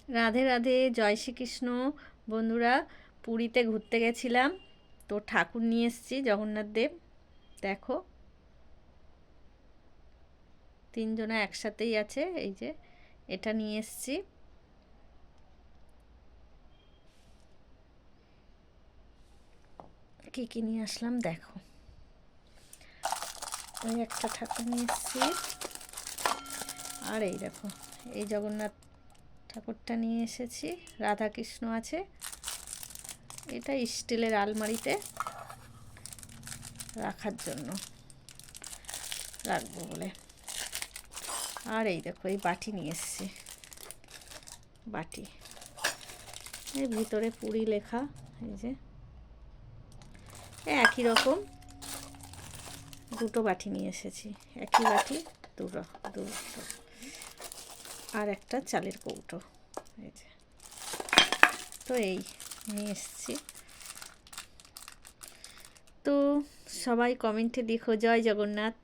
রাধে রাধে, জয় শ্রীকৃষ্ণ। বন্ধুরা, পুরীতে ঘুরতে গেছিলাম, তো ঠাকুর নিয়ে এসেছি জগন্নাথ দেব। দেখো, তিনজনা একসাথেই আছে। এই যে এটা নিয়ে এসেছি। কি কি নিয়ে আসলাম দেখো। ওই একটা ঠাকুর নিয়ে এসেছি, আর এই দেখো এই জগন্নাথ ঠাকুরটা নিয়ে এসেছি। রাধা কৃষ্ণ আছে। এটা স্টিলের আলমারিতে রাখার জন্য রাখবো বলে। আর এই দেখো এই বাটি নিয়ে এসেছি। বাটি, এর ভিতরে পুরী লেখা। এই যে একই রকম দুটো বাটি নিয়ে এসেছি। একই বাটি দুটো দুটো, আর একটা চালের কৌটো। এই যে, তো এই নিয়ে এসেছি। তো সবাই কমেন্টে লিখো জয় জগন্নাথ।